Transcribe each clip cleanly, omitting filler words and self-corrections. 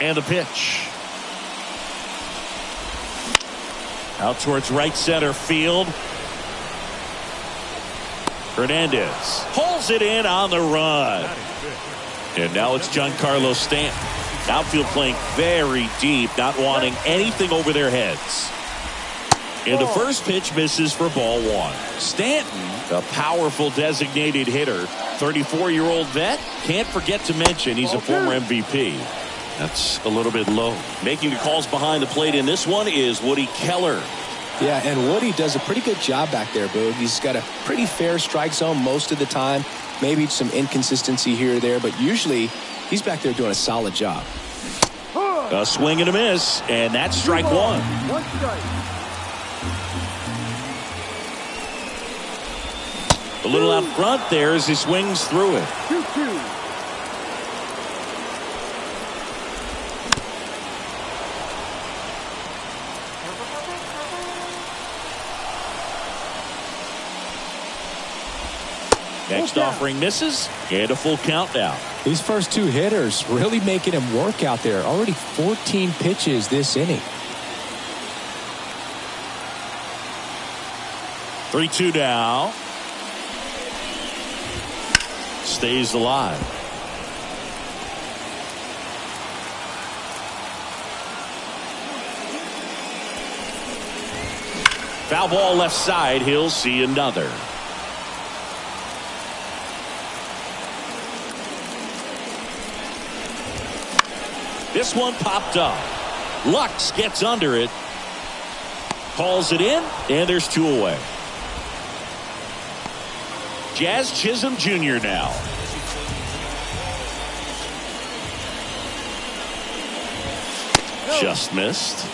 And the pitch. Out towards right center field. Hernandez pulls it in on the run. And now it's Giancarlo Stanton. Outfield playing very deep, not wanting anything over their heads. And the first pitch misses for ball one. Stanton, a powerful designated hitter, 34-year-old vet. Can't forget to mention he's a former MVP. That's a little bit low. Making the calls behind the plate in this one is Woody Keller. Yeah, and Woody does a pretty good job back there, Boog. He's got a pretty fair strike zone most of the time. Maybe some inconsistency here or there, but usually he's back there doing a solid job. A swing and a miss, and that's strike one. A little out front there as he swings through it. 2-2. Next offering misses, and a full count now. These first two hitters really making him work out there. Already 14 pitches this inning. 3-2 now. Stays alive. Foul ball left side. He'll see another. This one popped up. Lux gets under it. Calls it in, and there's two away. Jazz Chisholm Jr. now. Just missed.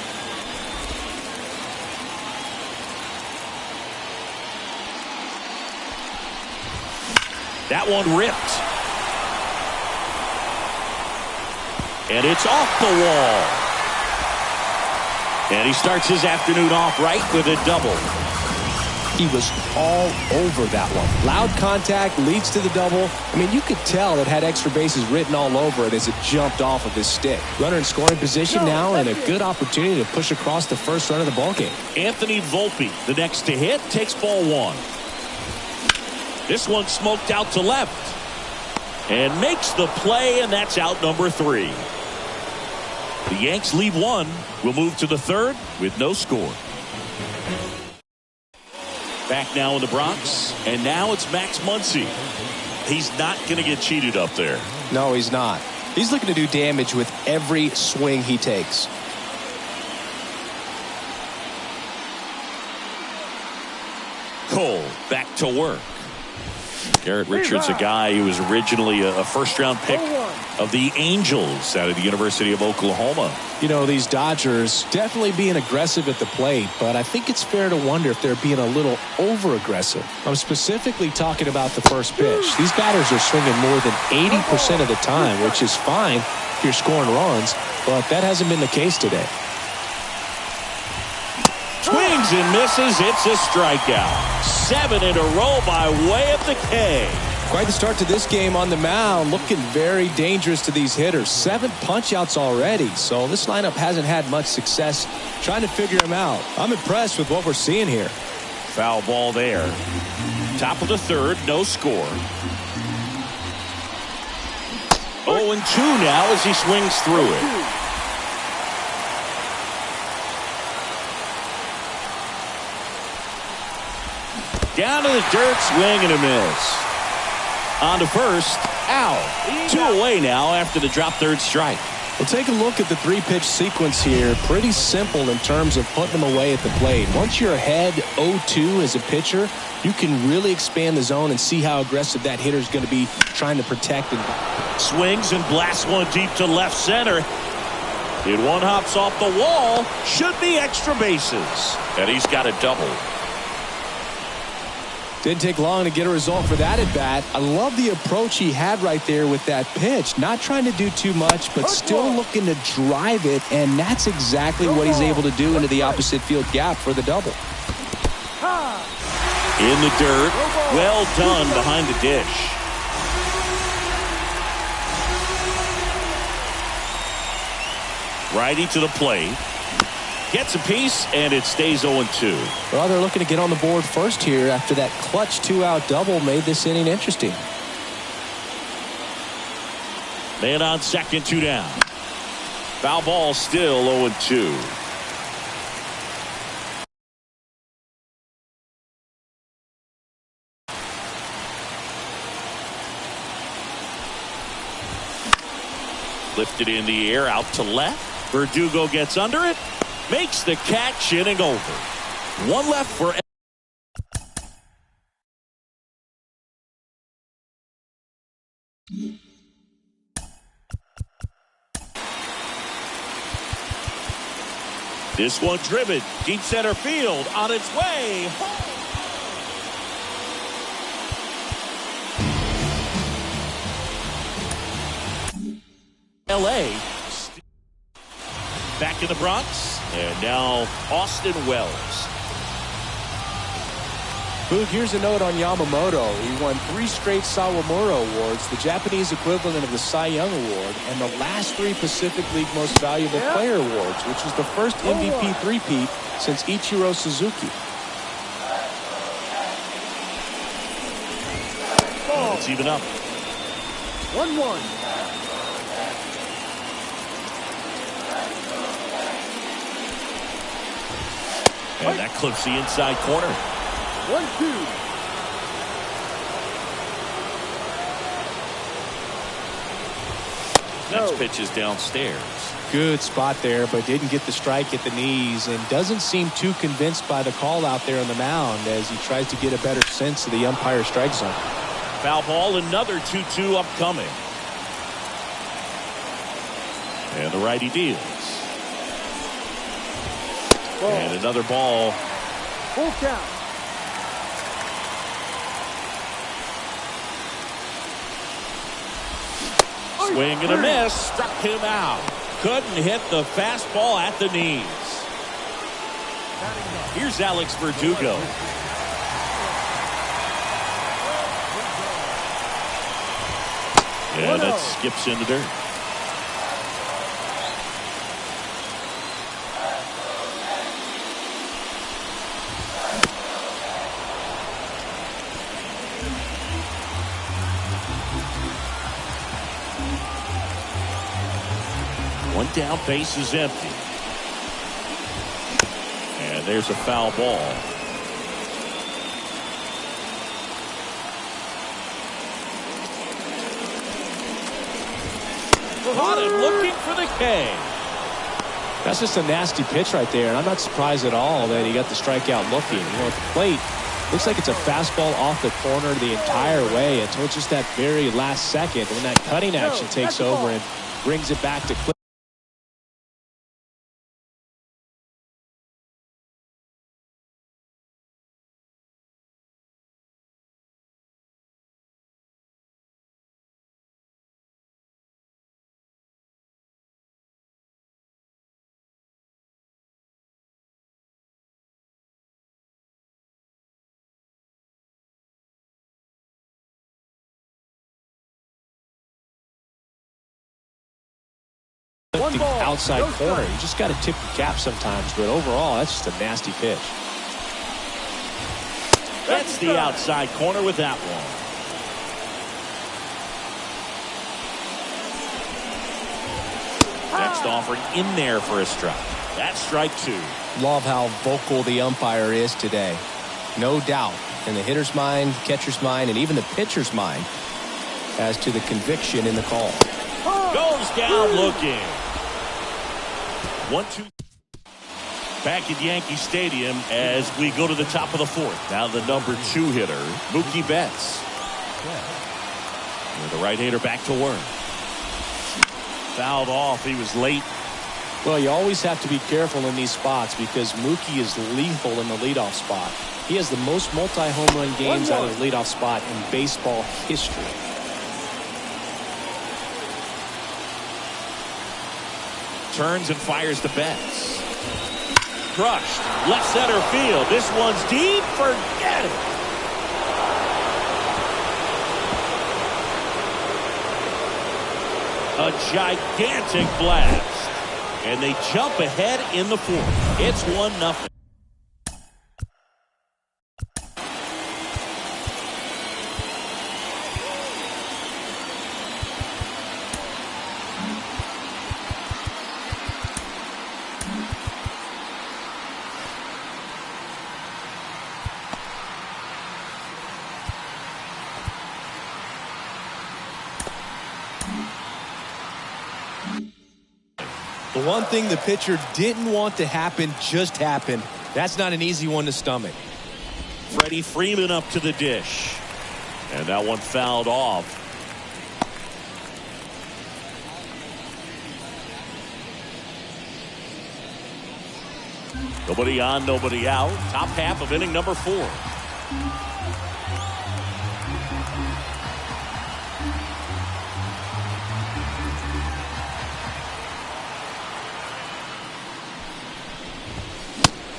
That one ripped. And it's off the wall. And he starts his afternoon off right with a double. He was all over that one. Loud contact leads to the double. I mean, you could tell it had extra bases written all over it as it jumped off of his stick. Runner in scoring position now, and a good opportunity to push across the first run of the ballgame. Anthony Volpe, the next to hit, takes ball one. This one smoked out to left. And makes the play, and that's out number 3. The Yanks leave one. We'll move to the third with no score. Back now in the Bronx, and now it's Max Muncy. He's not going to get cheated up there. No, he's not. He's looking to do damage with every swing he takes. Cole back to work. Garrett Richards, a guy who was originally a first-round pick of the Angels out of the University of Oklahoma. You know, these Dodgers definitely being aggressive at the plate, but I think it's fair to wonder if they're being a little over-aggressive. I'm specifically talking about the first pitch. These batters are swinging more than 80% of the time, which is fine if you're scoring runs, but that hasn't been the case today. Swings and misses. It's a strikeout. 7 in a row by way of the K. Quite the start to this game on the mound. Looking very dangerous to these hitters. 7 punch-outs already. So this lineup hasn't had much success trying to figure him out. I'm impressed with what we're seeing here. Foul ball there. Top of the third. No score. 0-2 now as he swings through it. Down to the dirt, swing and a miss. On to first, out. 2 away now after the drop third strike. We'll take a look at the 3-pitch sequence here. Pretty simple in terms of putting them away at the plate. Once you're ahead 0-2 as a pitcher, you can really expand the zone and see how aggressive that hitter's going to be trying to protect it. Swings and blasts one deep to left center. It one hops off the wall. Should be extra bases. And he's got a double. Didn't take long to get a result for that at bat. I love the approach he had right there with that pitch. Not trying to do too much, but still looking to drive it, and that's exactly what he's able to do into the opposite field gap for the double. In the dirt. Well done behind the dish. Righty to the plate. Gets a piece, and it stays 0-2. Well, they're looking to get on the board first here after that clutch 2-out double made this inning interesting. Man on second, 2 down. Foul ball, still 0-2. Lifted in the air, out to left. Verdugo gets under it. Makes the catch, inning over. One left for. This one driven. Deep center field on its way. LA back in the Bronx, and now Austin Wells. Boog, here's a note on Yamamoto. He won 3 straight Sawamura Awards, the Japanese equivalent of the Cy Young Award, and the last 3 Pacific League Most Valuable Player Awards, which is the first MVP three-peat since Ichiro Suzuki. It's even up. 1-1. And that clips the inside corner. 1-2. Next pitch is downstairs. Good spot there, but didn't get the strike at the knees and doesn't seem too convinced by the call out there on the mound as he tries to get a better sense of the umpire's strike zone. Foul ball, another 2-2 upcoming. And the righty deals. And another ball. Full count. Swing and a miss. Struck him out. Couldn't hit the fastball at the knees. Here's Alex Verdugo. And that skips into dirt. One down, base is empty. And there's a foul ball. Caught him looking for the K. That's just a nasty pitch right there, and I'm not surprised at all that he got the strikeout looking. You know, at the plate, looks like it's a fastball off the corner the entire way until just that very last second when that cutting action takes over and brings it back to Cliff. The outside corner. You just got to tip your cap sometimes, but overall, that's just a nasty pitch. That's the outside corner with that one. Next offering in there for a strike. That's strike 2. Love how vocal the umpire is today. No doubt in the hitter's mind, catcher's mind, and even the pitcher's mind as to the conviction in the call. Goes down looking. 1-2. Back at Yankee Stadium as we go to the top of the 4th. Now the number 2 hitter, Mookie Betts. And the right-hander back to work. Fouled off. He was late. Well, you always have to be careful in these spots because Mookie is lethal in the leadoff spot. He has the most multi-home run games out of the leadoff spot in baseball history. Turns and fires to Betts. Crushed. Left center field. This one's deep. Forget it. A gigantic blast. And they jump ahead in the fourth. It's 1-0. The one thing the pitcher didn't want to happen just happened. That's not an easy one to stomach. Freddie Freeman up to the dish. And that one fouled off. Nobody on, nobody out. Top half of inning number 4.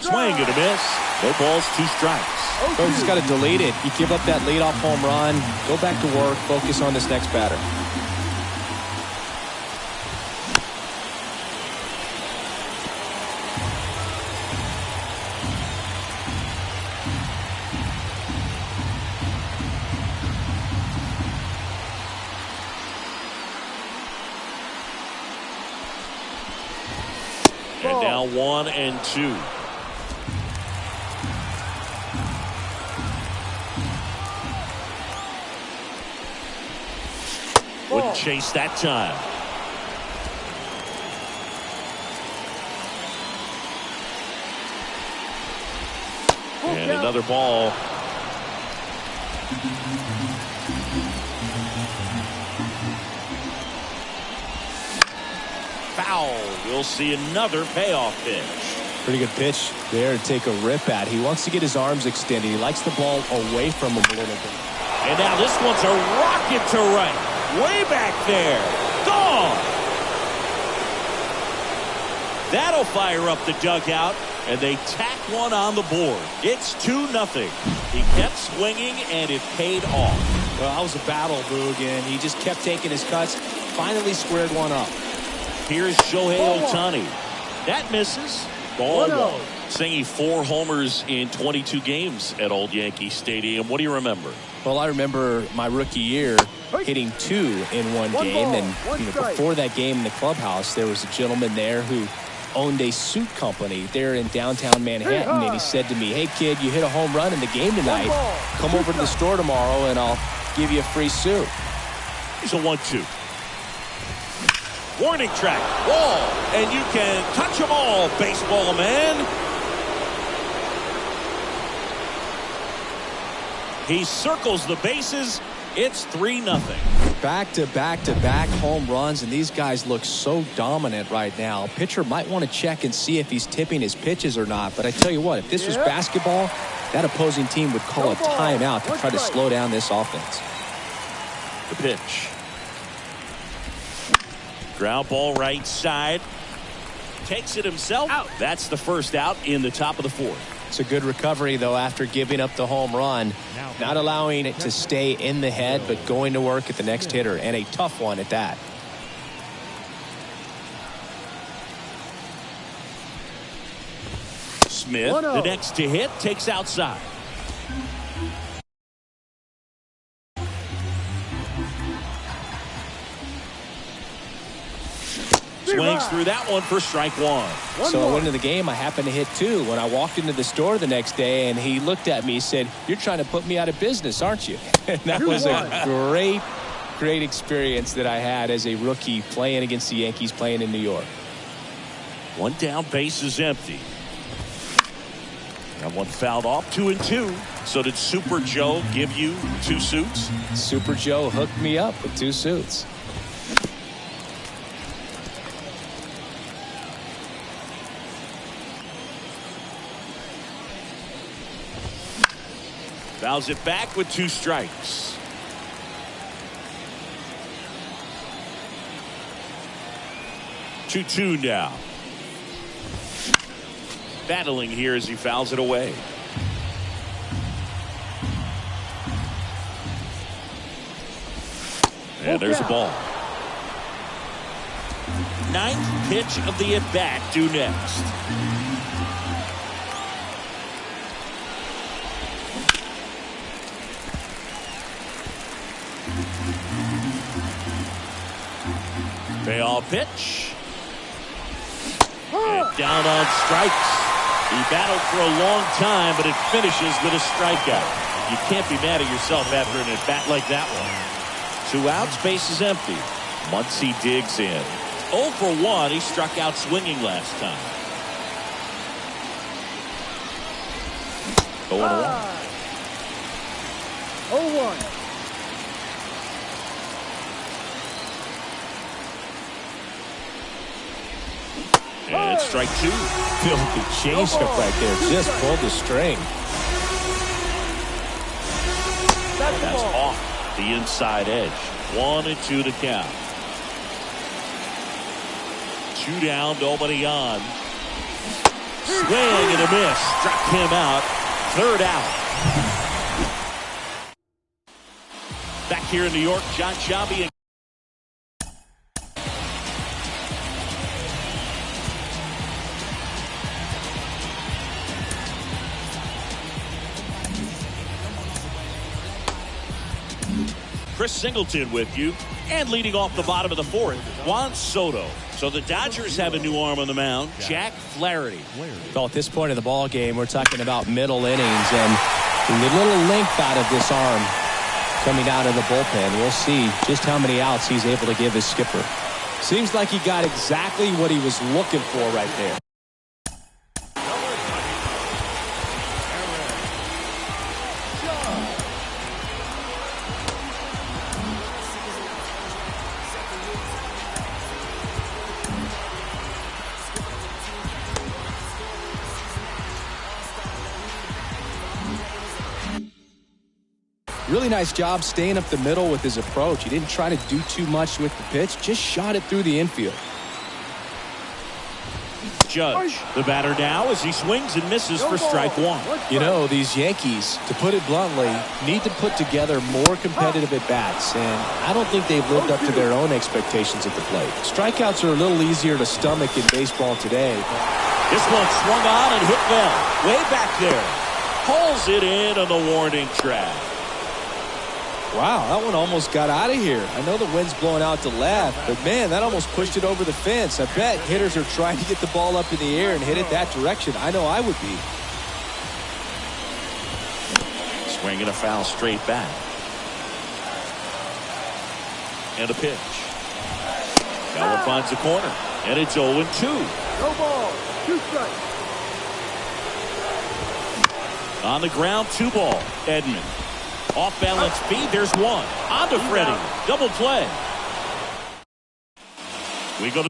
Swing and a miss. No balls, 2 strikes. So just got to delete it. You give up that leadoff home run. Go back to work. Focus on this next batter. And now 1-2. Wouldn't chase that time. And another ball. Foul. We'll see another payoff pitch. Pretty good pitch there to take a rip at. He wants to get his arms extended. He likes the ball away from him a little bit. And now this one's a rocket to right. Way back there. Gone. That'll fire up the dugout, and they tack one on the board. It's 2-0. He kept swinging, and it paid off. Well, that was a battle, Boog, and he just kept taking his cuts. Finally squared one up. Here's Shohei Ohtani. That misses. Ball 1. Singing 4 homers in 22 games at Old Yankee Stadium. What do you remember? Well, I remember my rookie year hitting 2 in one game. And before that game in the clubhouse, there was a gentleman there who owned a suit company there in downtown Manhattan. And he said to me, "Hey, kid, you hit a home run in the game tonight. Come over to the store tomorrow, and I'll give you a free suit." Here's a 1-2. Warning track. Wall. And you can touch them all, baseball man. He circles the bases. It's 3-0. Back-to-back-to-back home runs, and these guys look so dominant right now. Pitcher might want to check and see if he's tipping his pitches or not. But I tell you what, if this was basketball, that opposing team would call a timeout to try to slow down this offense. The pitch. Ground ball right side. Takes it himself. Out. That's the first out in the top of the 4th. It's a good recovery, though, after giving up the home run. Not allowing it to stay in the head, but going to work at the next hitter, and a tough one at that. Smith, the next to hit, takes outside. Swings through that one for strike 1. So I went into the game. I happened to hit 2. When I walked into the store the next day, and he looked at me, he said, "You're trying to put me out of business, aren't you?" And that was a great experience that I had as a rookie playing against the Yankees, playing in New York. 1 down, base is empty. That one fouled off. 2-2. So did Super Joe give you 2 suits? Super Joe hooked me up with 2 suits. Fouls it back with 2 strikes. Two now. Battling here as he fouls it away. And there's a ball. Ninth pitch of the at-bat due next. Payoff pitch. And down on strikes. He battled for a long time, but it finishes with a strikeout. You can't be mad at yourself after an at-bat like that one. 2 outs, base is empty. Muncy digs in. 0 for 1. He struck out swinging last time. 0-1. 0-1. And it's strike 2. Filthy changeup right there. Just pulled the string. That's off the inside edge. 1-2 to count. 2 down, nobody on. Swing and a miss. Struck him out. 3rd out. Back here in New York, John Sciambi. Chris Singleton with you, and leading off the bottom of the 4th, Juan Soto. So the Dodgers have a new arm on the mound, Jack Flaherty. Well, at this point of the ball game, we're talking about middle innings, and a little length out of this arm coming out of the bullpen. We'll see just how many outs he's able to give his skipper. Seems like he got exactly what he was looking for right there. Really nice job staying up the middle with his approach. He didn't try to do too much with the pitch, just shot it through the infield. Judge, the batter now as he swings and misses for strike 1. You know, these Yankees, to put it bluntly, need to put together more competitive at-bats, and I don't think they've lived up to their own expectations at the plate. Strikeouts are a little easier to stomach in baseball today. This one swung on and hit well. Way back there. Pulls it in on the warning track. Wow, that one almost got out of here. I know the wind's blowing out to left, but man, that almost pushed it over the fence. I bet hitters are trying to get the ball up in the air and hit it that direction. I know I would be. Swinging a foul straight back. And a pitch. That one finds the corner. And it's 0-2. No ball. 2 strikes. On the ground, 2 ball. Edman. Off balance feed, there's 1. On to Freddie. Double play. We go to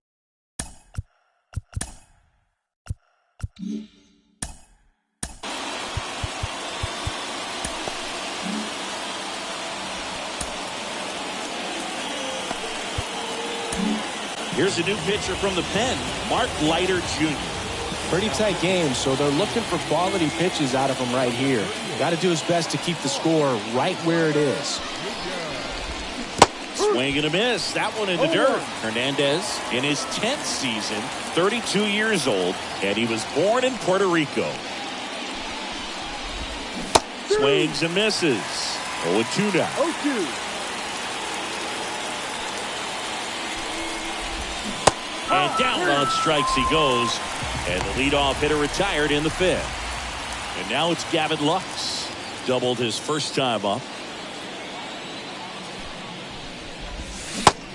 here's a new pitcher from the pen, Mark Leiter Jr. Pretty tight game, so they're looking for quality pitches out of him right here. Got to do his best to keep the score right where it is. Swing and a miss. That one in the dirt. Hernandez in his 10th season, 32 years old, and he was born in Puerto Rico. Swings and misses. 0-2 now. 0-2. And down on strikes he goes. And the leadoff hitter retired in the 5th. And now it's Gavin Lux. Doubled his first time up.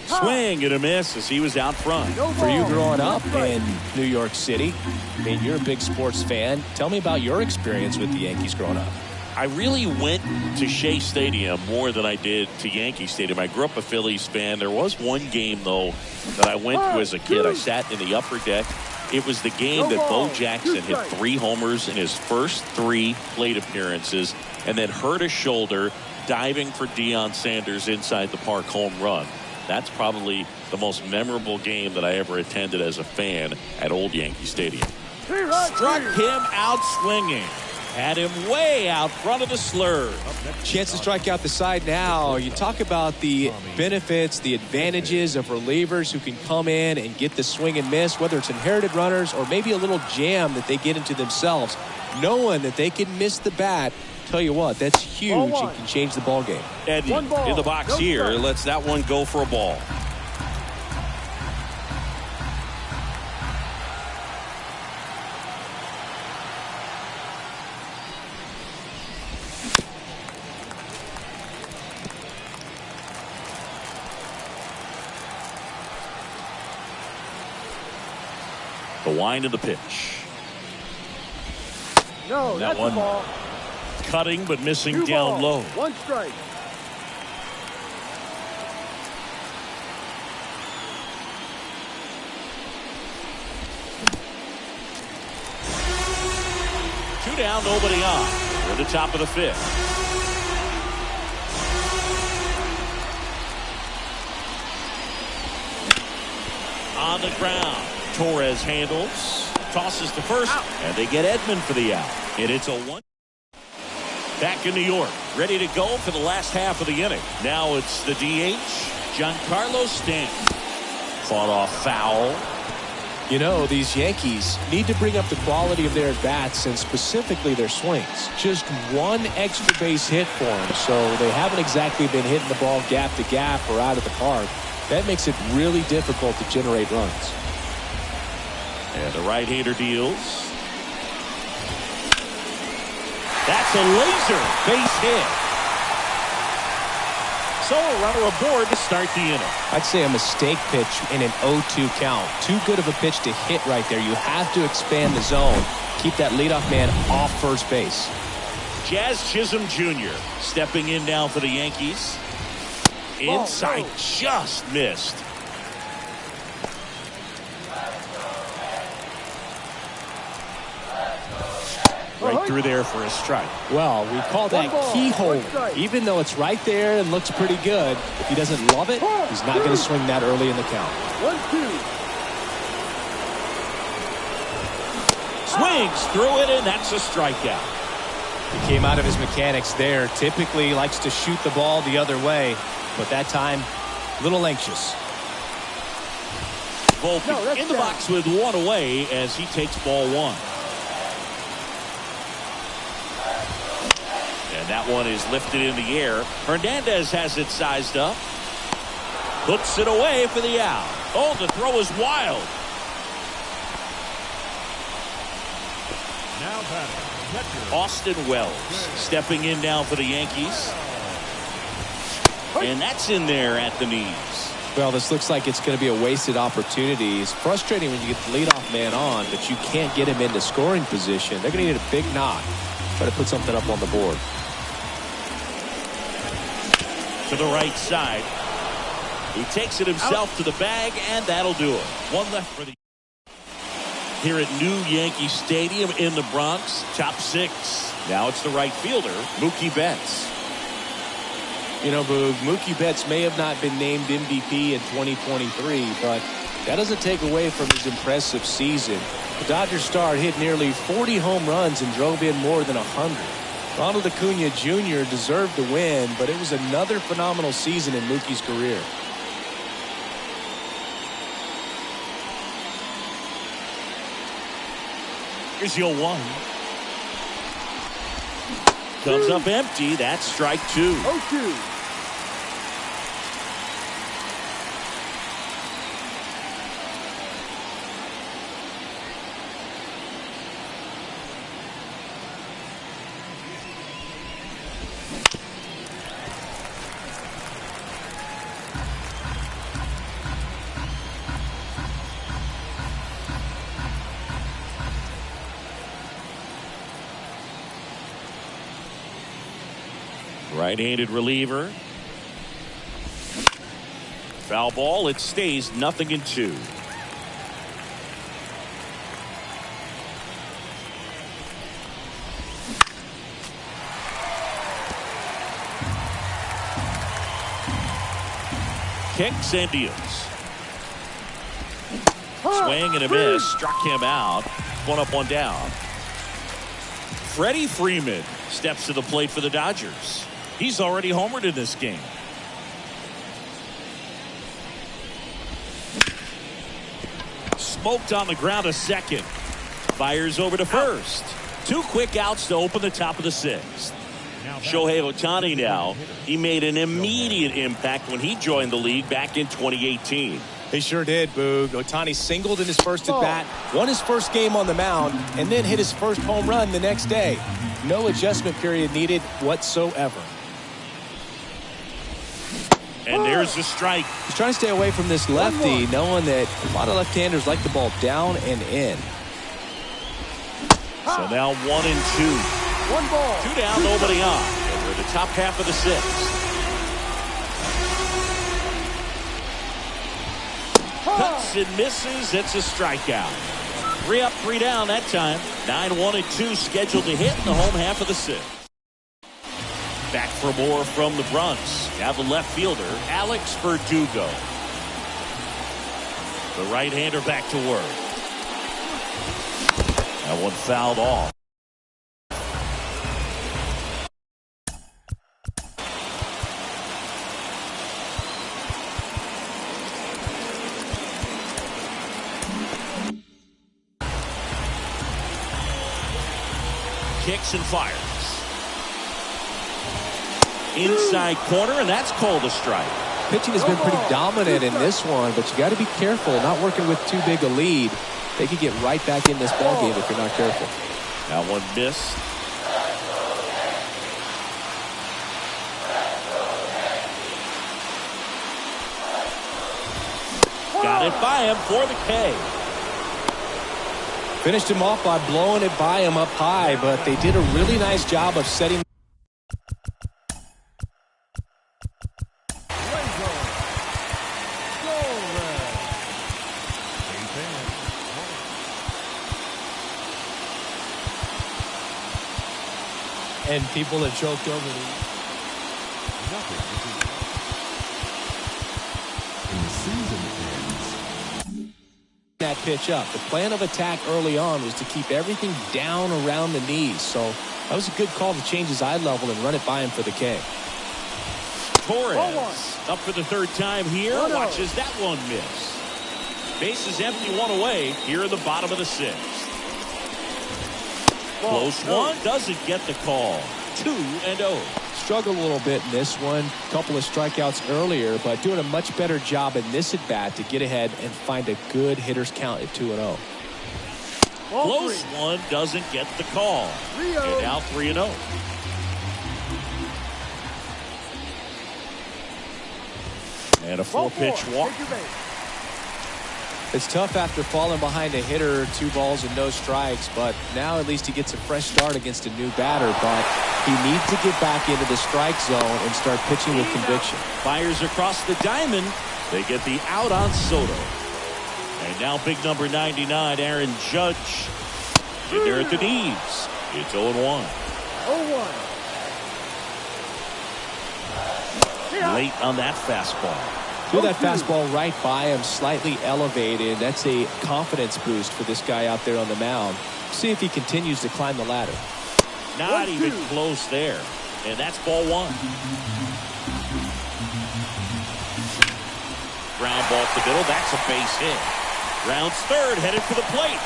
Swing and a miss as he was out front. For you growing up in New York City, I mean, you're a big sports fan. Tell me about your experience with the Yankees growing up. I really went to Shea Stadium more than I did to Yankee Stadium. I grew up a Phillies fan. There was one game, though, that I went to as a kid. I sat in the upper deck. It was the game that Bo Jackson hit 3 homers in his first 3 plate appearances and then hurt his shoulder diving for Deion Sanders inside the park home run. That's probably the most memorable game that I ever attended as a fan at Old Yankee Stadium. Struck him out swinging. Had him way out front of the slurve. Chance to strike out the side now. You talk about the benefits, the advantages of relievers who can come in and get the swing and miss, whether it's inherited runners or maybe a little jam that they get into themselves. Knowing that they can miss the bat, tell you what, that's huge and can change the ball game. Eddie in the box here lets that one go for a ball. The wind of the pitch. No, that that's one a ball. Cutting but missing 2 down balls, low. 1 strike. Two down, nobody on. We're at the top of the 5th. On the ground. Torres handles, tosses to first, and they get Edman for the out. And it's a 1. Back in New York, ready to go for the last half of the inning. Now it's the DH, Giancarlo Stanton. Fought off foul. You know, these Yankees need to bring up the quality of their bats and specifically their swings. Just one extra base hit for them, so they haven't exactly been hitting the ball gap to gap or out of the park. That makes it really difficult to generate runs. And the right-hander deals. That's a laser base hit. So a runner aboard to start the inning. I'd say a mistake pitch in an 0-2 count. Too good of a pitch to hit right there. You have to expand the zone. Keep that leadoff man off first base. Jazz Chisholm Jr. stepping in now for the Yankees. Inside, just missed. Right through there for a strike. Well, we call that keyhole. Even though it's right there and looks pretty good, if he doesn't love it, he's not going to swing that early in the count. 1-2. Swings through it, and that's a strikeout. He came out of his mechanics there. Typically likes to shoot the ball the other way, but that time, a little anxious. Volpe in the box with 1 away as he takes ball 1. And that one is lifted in the air. Hernandez has it sized up. Puts it away for the out. Oh, the throw is wild. Now batting, Austin Wells stepping in now for the Yankees. And that's in there at the knees. Well, this looks like it's going to be a wasted opportunity. It's frustrating when you get the leadoff man on, but you can't get him into scoring position. They're going to need a big knock. Try to put something up on the board. To the right side. He takes it himself to the bag, and that'll do it. 1 left for the here at New Yankee Stadium in the Bronx. Top 6. Now it's the right fielder, Mookie Betts. You know, Boog, Mookie Betts may have not been named MVP in 2023, but that doesn't take away from his impressive season. The Dodgers star hit nearly 40 home runs and drove in more than 100. Ronald Acuna Jr. deserved the win, but it was another phenomenal season in Mookie's career. Here's your 1. Comes up empty. That's strike 2. 0-2. Right-handed reliever. Foul ball. It stays 0-2. Kicks and deals. Swing and a miss. Struck him out. 1 up, 1 down. Freddie Freeman steps to the plate for the Dodgers. He's already homered in this game. Smoked on the ground to second. Fires over to first. 2 quick outs to open the top of the 6th. Shohei Ohtani now. He made an immediate impact when he joined the league back in 2018. He sure did, Boog. Ohtani singled in his first at-bat, won his first game on the mound, and then hit his first home run the next day. No adjustment period needed whatsoever. And there's the strike. He's trying to stay away from this lefty, knowing that a lot of left-handers like the ball down and in. So now 1-2. 1 ball. 2 down, nobody on. And we're in the top half of the 6th. Cuts and misses. It's a strikeout. 3 up, 3 down that time. 9-1-2 scheduled to hit in the home half of the 6th. Back for more from the Bronx. Now the left fielder, Alex Verdugo. The right-hander back to work. That one fouled off. Kicks and fires. Inside corner, and that's called a strike. Pitching has been pretty dominant in this one, but you got to be careful. Not working with too big a lead. They could get right back in this ball game if you're not careful. That one missed. Got it by him for the K. Finished him off by blowing it by him up high, but they did a really nice job of setting. And people have choked over the that pitch up. The plan of attack early on was to keep everything down around the knees. So that was a good call to change his eye level and run it by him for the K. Torres up for the 3rd time here. Watches that one miss. Bases empty, 1 away here in the bottom of the 6th. Close one, doesn't get the call. 2-0. Struggled a little bit in this one. Couple of strikeouts earlier, but doing a much better job in this at bat to get ahead and find a good hitter's count at 2-0. Close one, doesn't get the call. And now 3-0. And a 4-pitch walk. It's tough after falling behind a hitter, 2 balls and no strikes, but now at least he gets a fresh start against a new batter, but he needs to get back into the strike zone and start pitching with conviction. Fires across the diamond. They get the out on Soto. And now big number 99, Aaron Judge. In there at the knees. It's 0-1. 0-1. Late on that fastball. Threw that fastball right by him, slightly elevated. That's a confidence boost for this guy out there on the mound. See if he continues to climb the ladder. Not even close there. And that's ball 1. Ground ball to the middle. That's a base hit. Rounds 3rd, headed for the plate.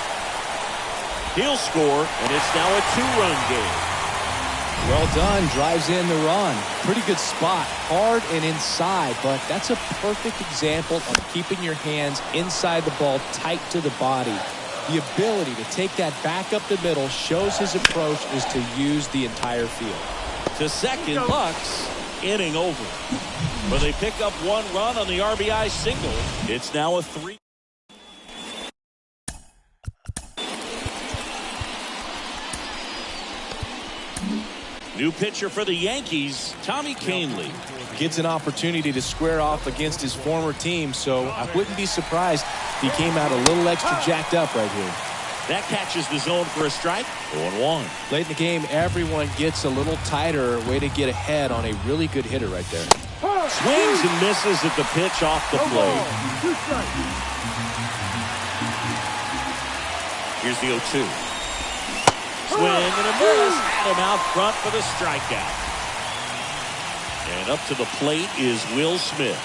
He'll score, and it's now a 2-run game. Well done. Drives in the run. Pretty good spot. Hard and inside, but that's a perfect example of keeping your hands inside the ball, tight to the body. The ability to take that back up the middle shows his approach is to use the entire field. To second, Bucks. Inning over. But they pick up 1 run on the RBI single. It's now a 3. New pitcher for the Yankees, Tommy Kahnle. Gets an opportunity to square off against his former team, so I wouldn't be surprised if he came out a little extra jacked up right here. That catches the zone for a strike. 0-1. Late in the game, everyone gets a little tighter. Way to get ahead on a really good hitter right there. Swings and misses at the pitch off the plate. Here's the 0-2. swing and a miss. Had him out front for the strikeout. And up to the plate is Will Smith.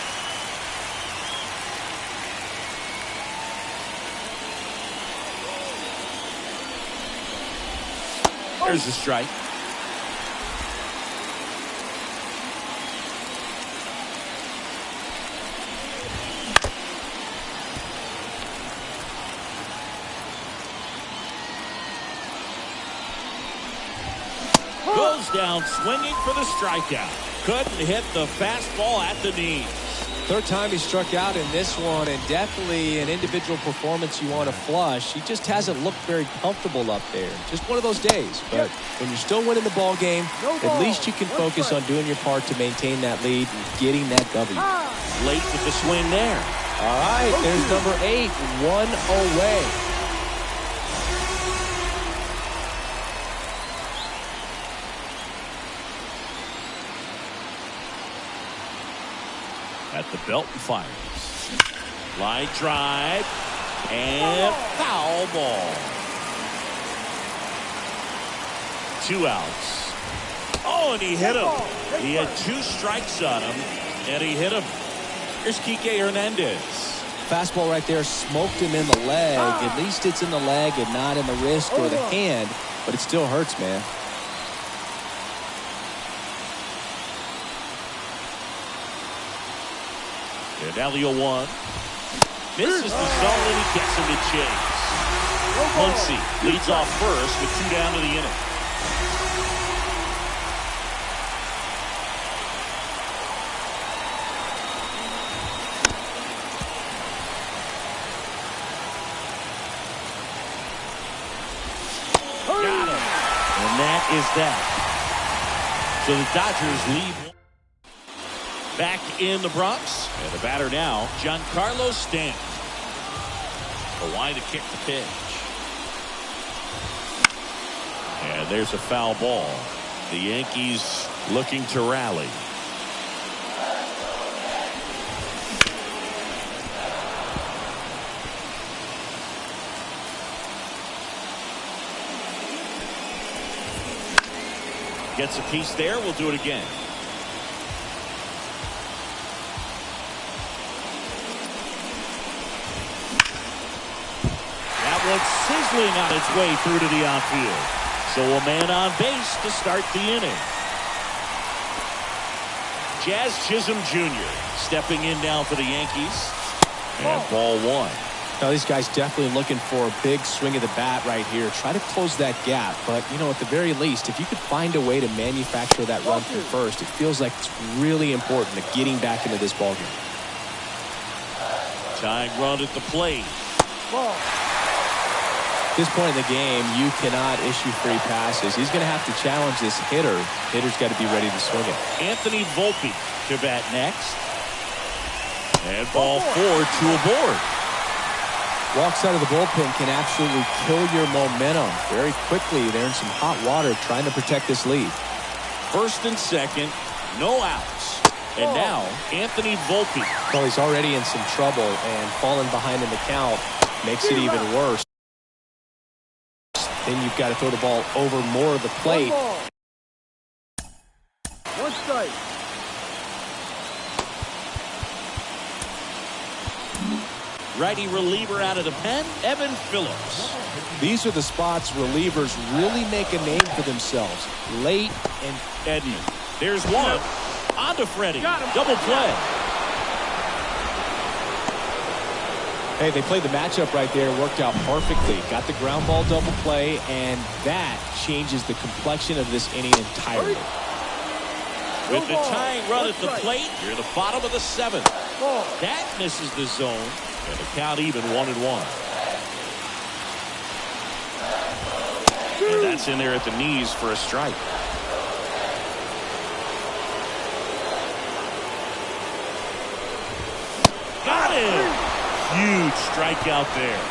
There's a strike. Goes down swinging for the strikeout. Couldn't hit the fastball at the knees. Third time he struck out in this one, and definitely an individual performance you want to flush. He just hasn't looked very comfortable up there. Just one of those days. But when you're still winning the ball game, at least you can focus on doing your part to maintain that lead and getting that W. Late with the swing there. All right, there's number 8, 1 away. At the belt and fires. Line drive and foul ball. 2 outs. Oh, and he hit him. He had 2 strikes on him, and he hit him. Here's Kike Hernandez. Fastball right there smoked him in the leg. At least it's in the leg and not in the wrist or the hand, but it still hurts, man. And now the 0-1. Misses the zone and he gets him to chase. Muncy leads off first with 2 down to the inning. Got him. And that is that. So the Dodgers lead. Back in the Bronx. And the batter now, Giancarlo Stanton. Hawaii to kick the pitch. And there's a foul ball. The Yankees looking to rally. Gets a piece there. We'll do it again. Sizzling on its way through to the outfield. So a man on base to start the inning. Jazz Chisholm Jr. stepping in now for the Yankees. And ball 1. Now these guys definitely looking for a big swing of the bat right here. Try to close that gap. But, you know, at the very least, if you could find a way to manufacture that run from first, it feels like it's really important to getting back into this ballgame. Tying run at the plate. At this point in the game, you cannot issue free passes. He's going to have to challenge this hitter. Hitter's got to be ready to swing it. Anthony Volpe to bat next. And ball 4, 2 aboard. Walks out of the bullpen can absolutely kill your momentum very quickly. They're in some hot water trying to protect this lead. First and second, no outs. And now, Anthony Volpe. Well, he's already in some trouble, and falling behind in the count makes it even worse. Then you've got to throw the ball over more of the plate. 1 strike. Righty reliever out of the pen, Evan Phillips. These are the spots relievers really make a name for themselves. Late and Edman. There's one. On to Freddie. Double play. Hey, they played the matchup right there. Worked out perfectly. Got the ground ball double play, and that changes the complexion of this inning entirely. With the tying run at the plate, you're in the bottom of the 7th. That misses the zone, and the count even 1-1. And that's in there at the knees for a strike. Got him! Huge strikeout there.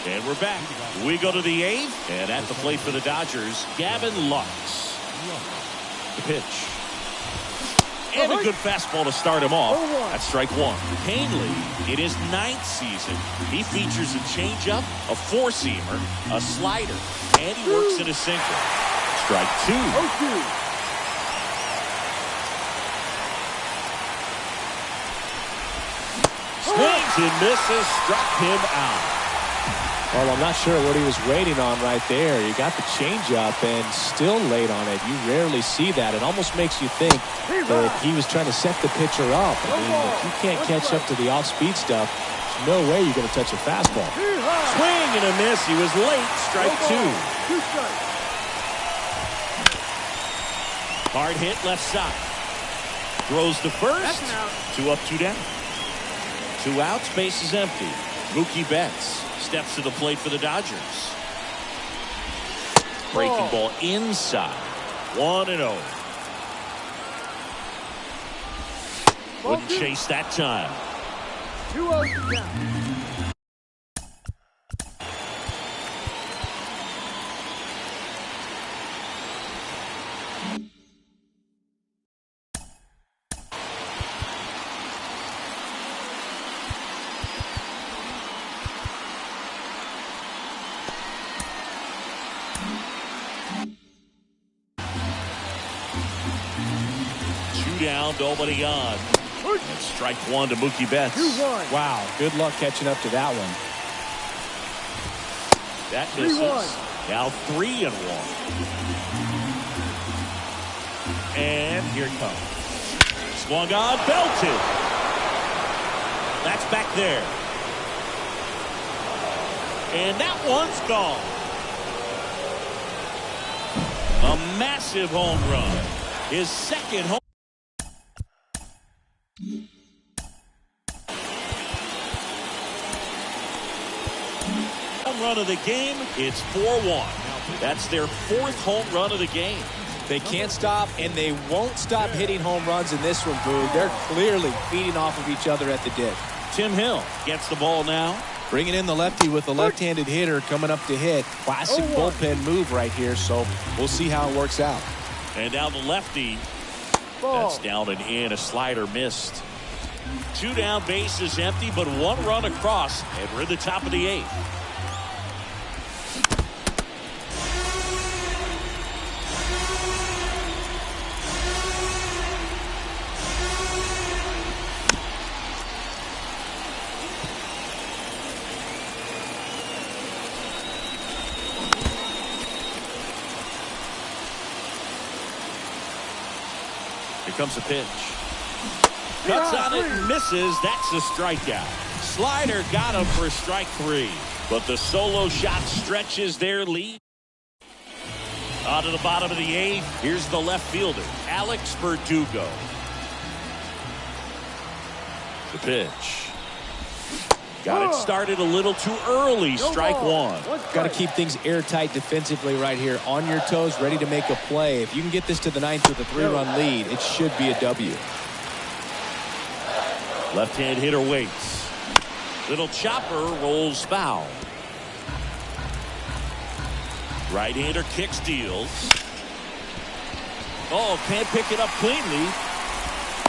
And we're back. We go to the 8th, and at the plate for the Dodgers, Gavin Lux. The pitch. And a good fastball to start him off. That's strike one. Hanley, in his 9th season, he features a changeup, a four-seamer, a slider, and he works in a sinker. Strike two. Swings and misses, struck him out. Well, I'm not sure what he was waiting on right there. You got the changeup and still late on it. You rarely see that. It almost makes you think that he was trying to set the pitcher up. I mean, if you can't catch up to the off-speed stuff, there's no way you're going to touch a fastball. Swing and a miss. He was late. Strike two. Hard hit left side. Throws to first. 2 up, 2 down. 2 outs. Base is empty. Mookie Betts steps to the plate for the Dodgers. Breaking ball inside. 1-0. Wouldn't chase that time. 2-0 down. Down, nobody on. And strike one to Mookie Betts. 2-1. Wow, good luck catching up to that one. That misses. 3-1. Now 3-1. And here it comes. Swung on, belted. That's back there. And that one's gone. A massive home run. His second home. Run of the game. It's 4-1. That's their 4th home run of the game. They can't stop, and they won't stop hitting home runs in this one, Boo. They're clearly feeding off of each other at the dip. Tim Hill gets the ball now. Bringing in the lefty with the left-handed hitter coming up to hit. Classic bullpen move right here, so we'll see how it works out. And now the lefty. That's down and in. A slider missed. 2 down, bases empty, but 1 run across, and we're in the top of the 8th. Here comes a pitch. Cuts on it and misses. That's a strikeout. Slider got him for strike 3. But the solo shot stretches their lead. On to the bottom of the 8th. Here's the left fielder, Alex Verdugo. The pitch. Got it started a little too early. Strike 1. Got to keep things airtight defensively right here. On your toes, ready to make a play. If you can get this to the 9th with a 3-run lead, it should be a W. Left-hand hitter waits. Little chopper rolls foul. Right-hander kicks, deals. Oh, can't pick it up cleanly.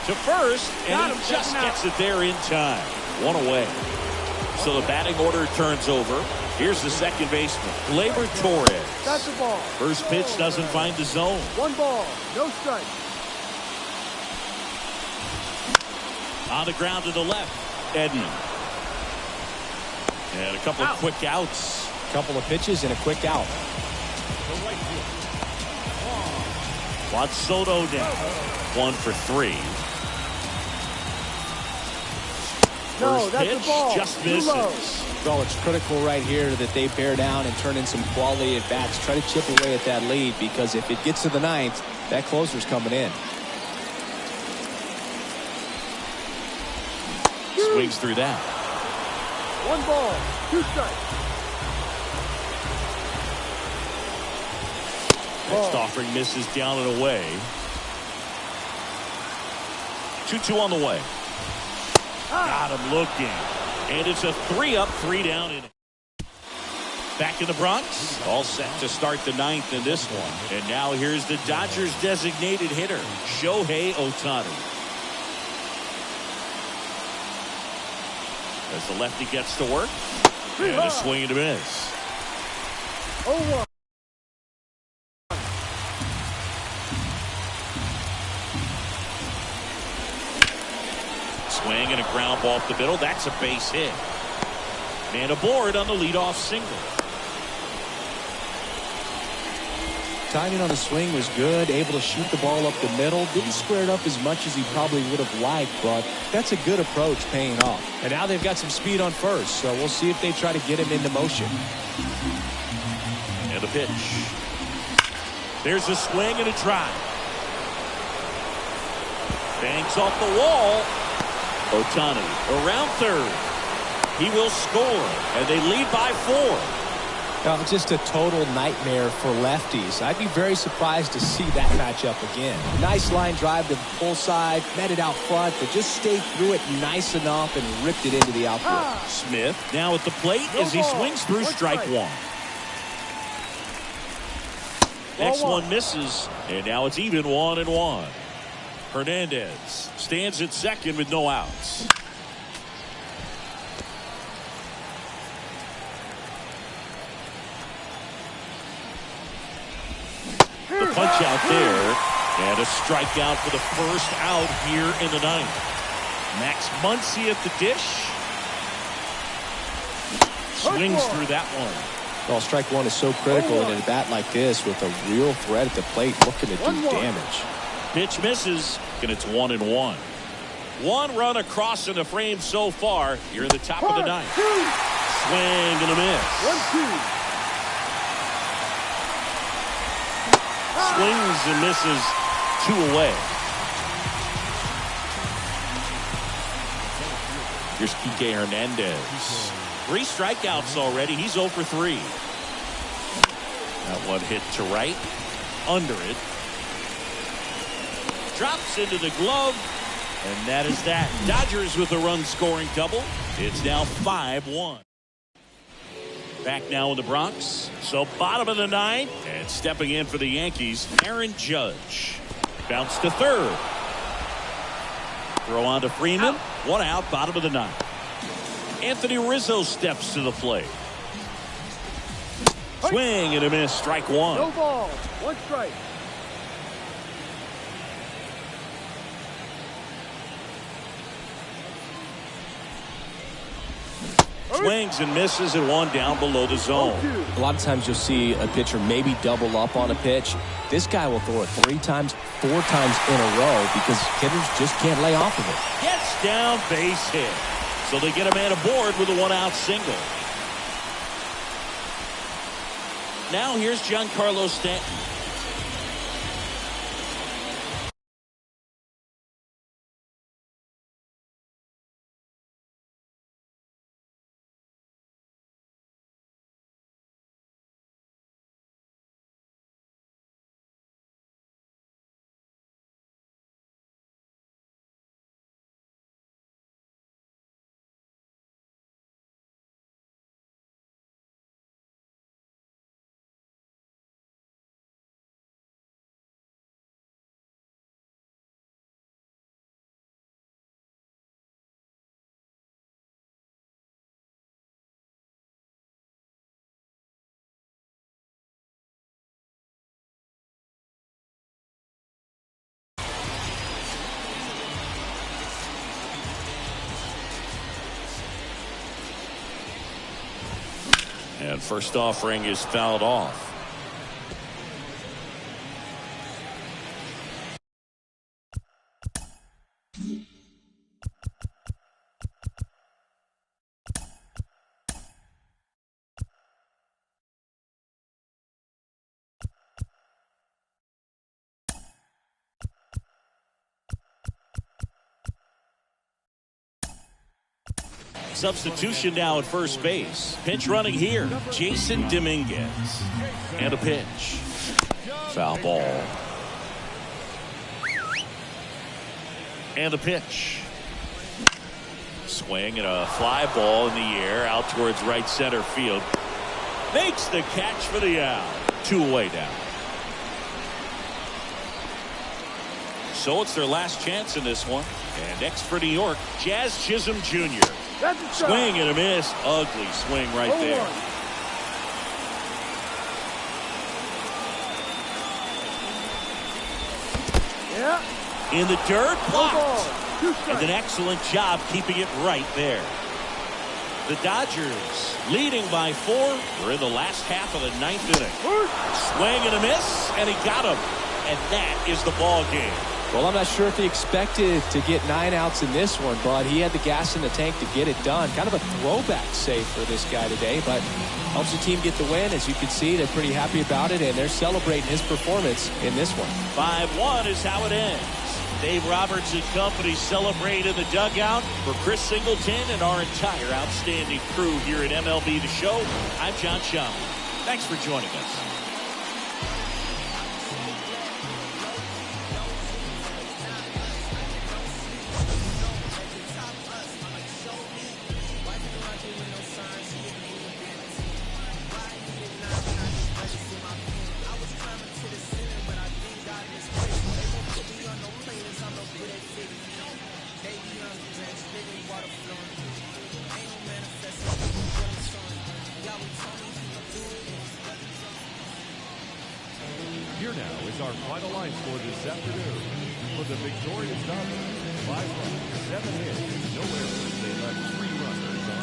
To first, and he just gets it there in time. 1 away. So the batting order turns over. Here's the second baseman, Gleyber Torres. That's the ball. First pitch doesn't find the zone. 1 ball, no strike. On the ground to the left, Edman. And a couple of quick outs. Couple of pitches and a quick out. Juan Soto now. 1 for 3. No, First pitch just misses. Well, it's critical right here that they bear down and turn in some quality at bats. Try to chip away at that lead, because if it gets to the 9th, that closer's coming in. Swings through that. 1 ball, 2 strikes. Next offering misses down and away. 2-2 on the way. Got him looking. And it's a 3-up, 3-down inning. Back in the Bronx. All set to start the 9th in this one. And now here's the Dodgers designated hitter, Shohei Ohtani. As the lefty gets to work. And a swing and a miss. 0-1. Swing and a ground ball up the middle. That's a base hit. And aboard on the leadoff single. Timing on the swing was good. Able to shoot the ball up the middle. Didn't square it up as much as he probably would have liked, but that's a good approach paying off. And now they've got some speed on first, so we'll see if they try to get him into motion. And the pitch. There's a swing and a drive. Bangs off the wall. Ohtani around third. He will score, and they lead by 4. Just a total nightmare for lefties. I'd be very surprised to see that matchup again. Nice line drive to the pull side, met it out front, but just stayed through it nice enough and ripped it into the outfield. Smith now at the plate as he swings through strike 1. Next one misses, and now it's even 1-1. Hernandez stands at second with no outs. The punch out there, and a strikeout for the first out here in the 9th. Max Muncy at the dish. Swings through that one. Well, strike 1 is so critical in a bat like this with a real threat at the plate looking to do damage. Pitch misses, and it's 1-1. 1 run across in the frame so far. You're in the top of the 9th. Swing and a miss. 1-2. Swings and misses, 2 away. Here's Kike Hernandez. 3 strikeouts already. He's 0 for 3. That one hit to right. Under it. Drops into the glove. And that is that. Dodgers with a run-scoring double. It's now 5-1. Back now in the Bronx. So bottom of the 9th. And stepping in for the Yankees, Aaron Judge. Bounce to third. Throw on to Freeman. 1 out, bottom of the 9th. Anthony Rizzo steps to the plate. Swing and a miss, strike 1. No ball. 1 strike. Swings and misses at 1 down below the zone. A lot of times you'll see a pitcher maybe double up on a pitch. This guy will throw it 3 times, 4 times in a row because hitters just can't lay off of it. Gets down, base hit. So they get a man aboard with a 1-out single. Now here's Giancarlo Stanton. And first offering is fouled off. Substitution now at first base. Pinch running here, Jason Dominguez. And a pitch. Foul ball. And a pitch. Swing and a fly ball in the air out towards right center field. Makes the catch for the out. 2 away now. So it's their last chance in this one. And next for New York, Jazz Chisholm Jr. That's a shot. Swing and a miss. Ugly swing right there. 0-1. Yeah. In the dirt, No ball. blocked. 2 And strikes. an excellent job keeping it right there. The Dodgers leading by 4. We're in the last half of the 9th inning. Swing and a miss, and he got him. And that is the ball game. Well, I'm not sure if he expected to get 9 outs in this one, but he had the gas in the tank to get it done. Kind of a throwback save for this guy today, but helps the team get the win. As you can see, they're pretty happy about it, and they're celebrating his performance in this one. 5-1 is how it ends. Dave Roberts and company celebrate in the dugout. For Chris Singleton and our entire outstanding crew here at MLB The Show, I'm John Schaum. Thanks for joining us. Here now is our final line score this afternoon. For the victorious Dodgers, 5 runs, 7 hits, no errors. They left 3